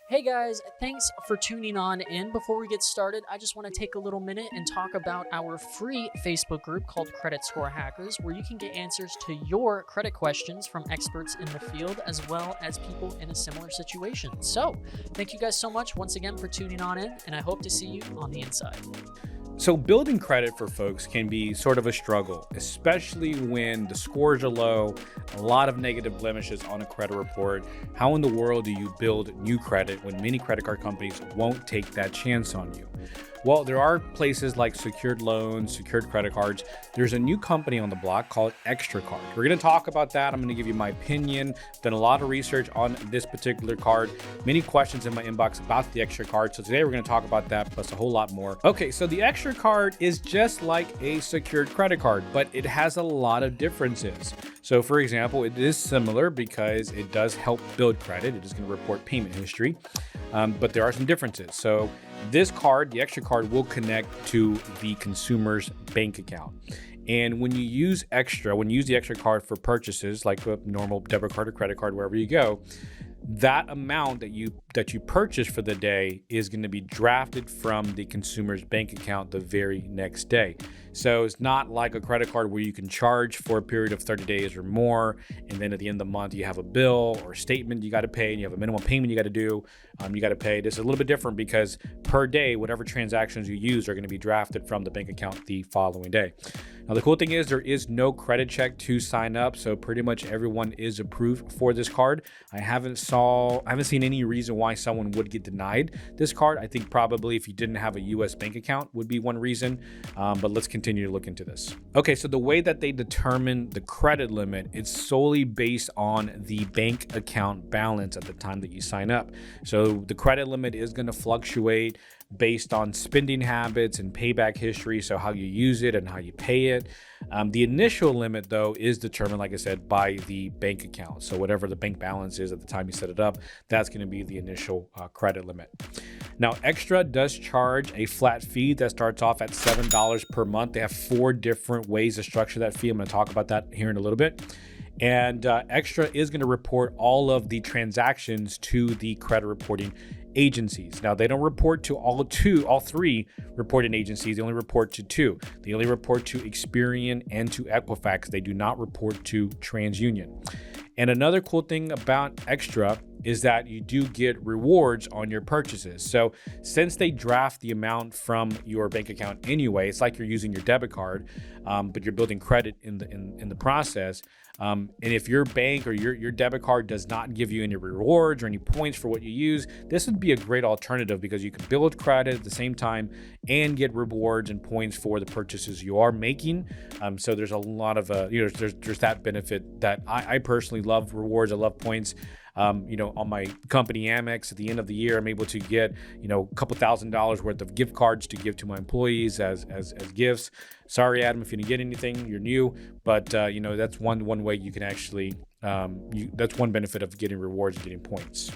Hey guys, thanks for tuning on in. Before we get started, I just want to take a little minute and talk about our free Facebook group called Credit Score Hackers, where you can get answers to your credit questions from experts in the field as well as people in a similar situation. So, thank you guys so much once again for tuning on in, and I hope to see you on the inside. So building credit for folks can be sort of a struggle, especially when the scores are low, a lot of negative blemishes on a credit report. How in the world do you build new credit when many credit card companies won't take that chance on you? Well, there are places like secured loans, secured credit cards. There's a new company on the block called Extra Card. We're going to talk about that. I'm going to give you my opinion. Done a lot of research on this particular card. Many questions in my inbox about the Extra Card. So today we're going to talk about that plus a whole lot more. Okay, so the Extra Card is just like a secured credit card, but it has a lot of differences. So for example, it is similar because it does help build credit. It is going to report payment history, but there are some differences. So this card, the Extra Card, will connect to the consumer's bank account. And when you use the Extra Card for purchases like a normal debit card or credit card, wherever you go, that amount that you purchase for the day is going to be drafted from the consumer's bank account the very next day. So it's not like a credit card where you can charge for a period of 30 days or more, and then at the end of the month you have a bill or a statement you got to pay, and you have a minimum payment you got to do. You got to pay. This is a little bit different because per day, whatever transactions you use are going to be drafted from the bank account the following day. Now the cool thing is there is no credit check to sign up, so pretty much everyone is approved for this card. I haven't seen any reason why someone would get denied this card. I think probably if you didn't have a US bank account would be one reason, but let's continue to look into this. Okay, so the way that they determine the credit limit, it's solely based on the bank account balance at the time that you sign up. So the credit limit is going to fluctuate based on spending habits and payback history, so how you use it and how you pay it. The initial limit, though, is determined, like I said, by the bank account. So whatever the bank balance is at the time you set it up, that's going to be the initial credit limit. Now, Extra does charge a flat fee that starts off at $7 per month. They have 4 different ways to structure that fee. I'm going to talk about that here in a little bit. And Extra is going to report all of the transactions to the credit reporting agencies. Now, they don't report to all 3 reporting agencies. They only report to 2. They only report to Experian and to Equifax. They do not report to TransUnion. And another cool thing about Extra is that you do get rewards on your purchases. So since they draft the amount from your bank account anyway, it's like you're using your debit card, but you're building credit in the process. And if your bank or your debit card does not give you any rewards or any points for what you use, this would be a great alternative because you can build credit at the same time and get rewards and points for the purchases you are making. So there's a lot of there's that benefit that I personally love rewards. I love points. On my company Amex at the end of the year, I'm able to get, a couple $1,000s worth of gift cards to give to my employees as gifts. Sorry, Adam, if you didn't get anything, you're new, but that's one way you can actually, that's one benefit of getting rewards and getting points.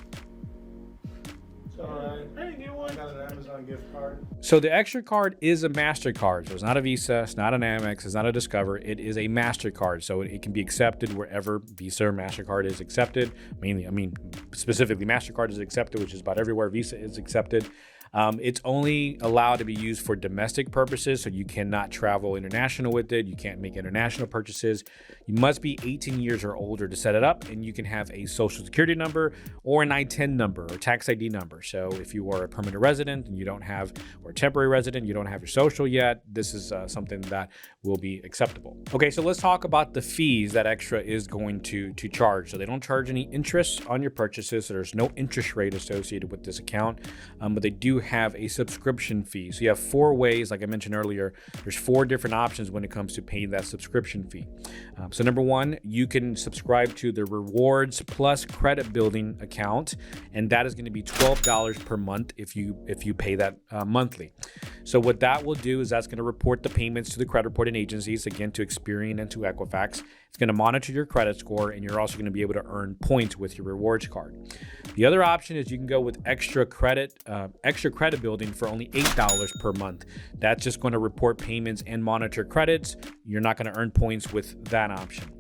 I got an Amazon gift card. So the Extra Card is a MasterCard. So it's not a Visa, it's not an Amex, it's not a Discover. It is a MasterCard. So it can be accepted wherever Visa or MasterCard is accepted. Specifically MasterCard is accepted, which is about everywhere Visa is accepted. It's only allowed to be used for domestic purposes, so you cannot travel international with it. You can't make international purchases. You must be 18 years or older to set it up, and you can have a social security number or an I-10 number or tax ID number. So if you are a permanent resident and or a temporary resident, you don't have your social yet, this is something that will be acceptable. Okay, so let's talk about the fees that Extra is going to charge. So they don't charge any interest on your purchases. So there's no interest rate associated with this account, but they do have a subscription fee. So you have 4 ways, like I mentioned earlier, there's 4 different options when it comes to paying that subscription fee. So number 1, you can subscribe to the rewards plus credit building account, and that is going to be $12 per month if you pay that monthly. So what that will do is that's going to report the payments to the credit reporting agencies, again to Experian and to Equifax. It's going to monitor your credit score, and you're also going to be able to earn points with your rewards card. The other option is you can go with extra credit building for only $8 per month. That's just going to report payments and monitor credits. You're not going to earn points with that option.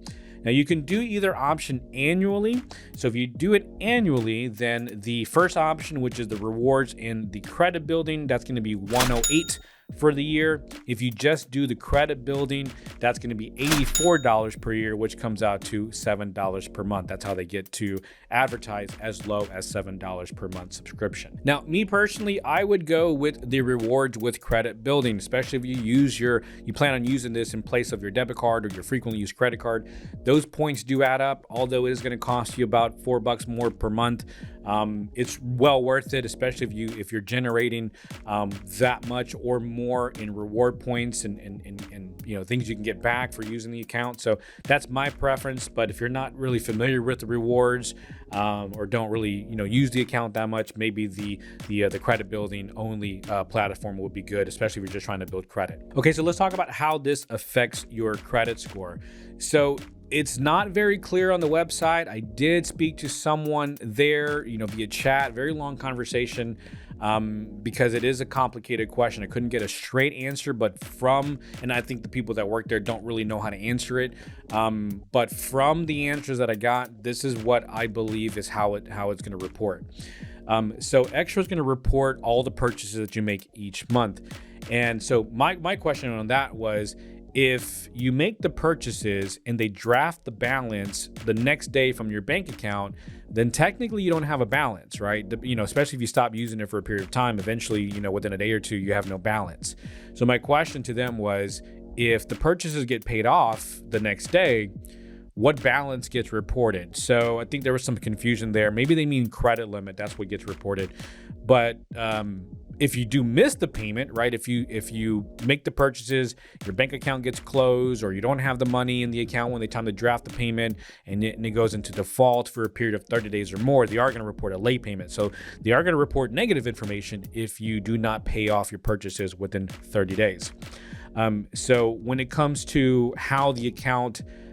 Now you can do either option annually. So if you do it annually, then the first option, which is the rewards and the credit building, that's going to be $108 for the year. If you just do the credit building, that's going to be $84 per year, which comes out to $7 per month. That's how they get to advertise as low as $7 per month subscription. Now, me personally, I would go with the rewards with credit building, especially if you plan on using this in place of your debit card or your frequently used credit card. Those points do add up, although it is going to cost you about $4 more per month. It's well worth it, especially if you're generating that much or more in reward points and things you can get back for using the account. So that's my preference. But if you're not really familiar with the rewards or don't really use the account that much, maybe the credit building only platform would be good, especially if you're just trying to build credit. Okay, so let's talk about how this affects your credit score. So it's not very clear on the website. I did speak to someone there, via chat, very long conversation, because it is a complicated question. I couldn't get a straight answer, and I think the people that work there don't really know how to answer it. But from the answers that I got, this is what I believe is how it's going to report. So Extra is going to report all the purchases that you make each month. And so my question on that was, if you make the purchases and they draft the balance the next day from your bank account, then technically you don't have a balance, right? Especially if you stop using it for a period of time, eventually, within a day or two, you have no balance. So my question to them was, if the purchases get paid off the next day, what balance gets reported? So I think there was some confusion there. Maybe they mean credit limit. That's what gets reported. But if you do miss the payment, right? If you make the purchases, your bank account gets closed, or you don't have the money in the account when they time to draft the payment, and it goes into default for a period of 30 days or more, they are going to report a late payment. So they are going to report negative information if you do not pay off your purchases within 30 days. So when it comes to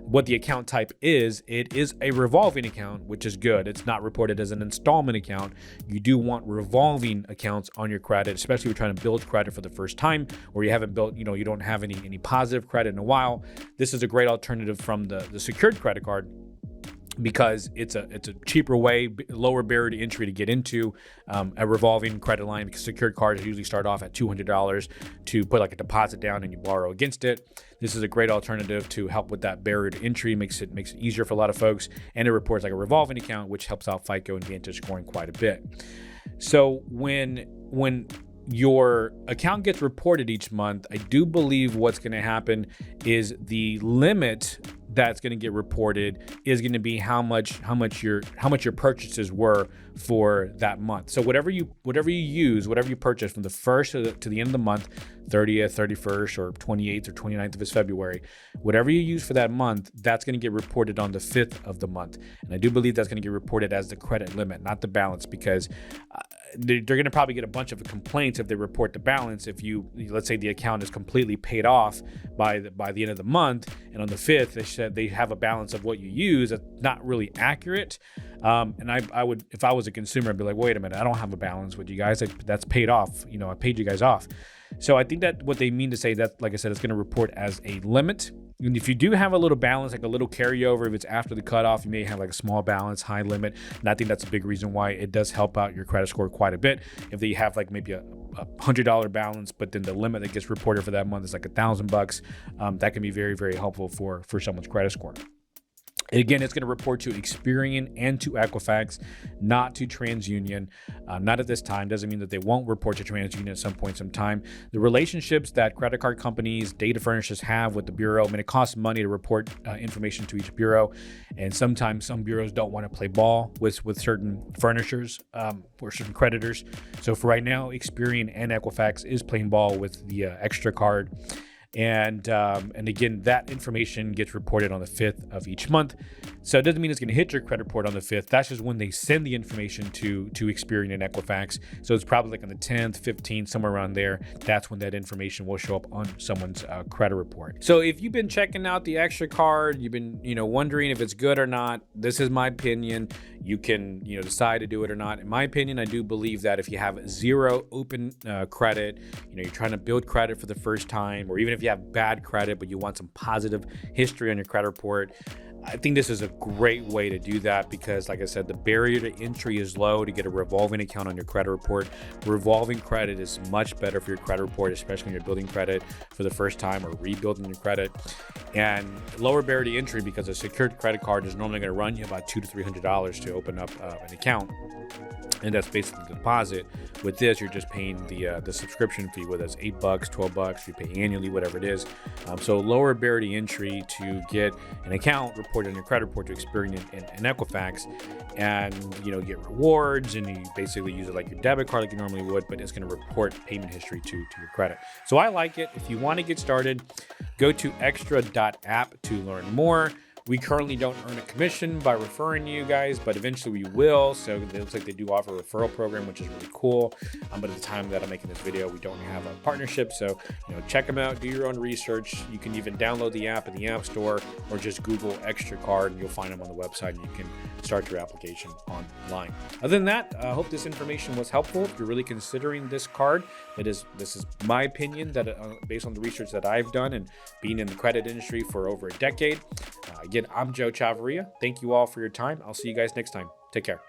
what the account type is, it is a revolving account, which is good. It's not reported as an installment account. You do want revolving accounts on your credit, especially if you're trying to build credit for the first time, or you haven't built, you don't have any positive credit in a while. This is a great alternative from the secured credit card, because it's a cheaper way, lower barrier to entry to get into a revolving credit line, because secured cards usually start off at $200 to put like a deposit down and you borrow against it. This is a great alternative to help with that barrier to entry, makes it easier for a lot of folks, and it reports like a revolving account, which helps out FICO and Vantage scoring quite a bit. So when your account gets reported each month, I do believe what's going to happen is the limit that's going to get reported is going to be how much your purchases were for that month. So whatever you purchase from the first to the end of the month, 30th, 31st, or 28th or 29th of February, whatever you use for that month, that's going to get reported on the 5th of the month. And I do believe that's going to get reported as the credit limit, not the balance, because they're going to probably get a bunch of complaints if they report the balance. If let's say the account is completely paid off by the end of the month, and on the 5th they said they have a balance of what you use, that's not really accurate. And I would, if I was a consumer, I'd be like, wait a minute, I don't have a balance with you guys. That's paid off. I paid you guys off. So I think that what they mean to say that, like I said, it's going to report as a limit. And if you do have a little balance, like a little carryover, if it's after the cutoff, you may have like a small balance, high limit. And I think that's a big reason why it does help out your credit score quite a bit. If they have like maybe a $100 balance, but then the limit that gets reported for that month is like $1,000, that can be very, very helpful for someone's credit score. Again, it's going to report to Experian and to Equifax, not to TransUnion. Not at this time. Doesn't mean that they won't report to TransUnion at some point, some time. The relationships that credit card companies, data furnishers have with the bureau, it costs money to report information to each bureau. And sometimes some bureaus don't want to play ball with certain furnishers or certain creditors. So for right now, Experian and Equifax is playing ball with the Extra card. And again, that information gets reported on the 5th of each month. So it doesn't mean it's going to hit your credit report on the 5th. That's just when they send the information to Experian and Equifax. So it's probably like on the 10th, 15th, somewhere around there. That's when that information will show up on someone's credit report. So if you've been checking out the Extra card, you've been wondering if it's good or not, this is my opinion. You can decide to do it or not. In my opinion, I do believe that if you have zero open credit, you're trying to build credit for the first time, or even if you have bad credit but you want some positive history on your credit report, I think this is a great way to do that because, like I said, the barrier to entry is low to get a revolving account on your credit report. Revolving credit is much better for your credit report, especially when you're building credit for the first time or rebuilding your credit. And lower barrier to entry because a secured credit card is normally going to run you about $200 to $300 to open up an account. And that's basically the deposit. With this, you're just paying the subscription fee, whether it's $8, $12, you pay annually, whatever it is. So lower barrier to entry to get an account reported on your credit report to Experian and Equifax, and get rewards, and you basically use it like your debit card like you normally would, but it's going to report payment history to your credit. So I like it. If you want to get started, go to extra.app to learn more. We currently don't earn a commission by referring you guys, but eventually we will. So it looks like they do offer a referral program, which is really cool. But at the time that I'm making this video, we don't have a partnership. So, check them out, do your own research. You can even download the app in the App Store or just Google Extra Card and you'll find them on the website and you can start your application online. Other than that, I hope this information was helpful. If you're really considering this card, this is my opinion that based on the research that I've done and being in the credit industry for over a decade. Again, I'm Joe Chavarria. Thank you all for your time. I'll see you guys next time. Take care.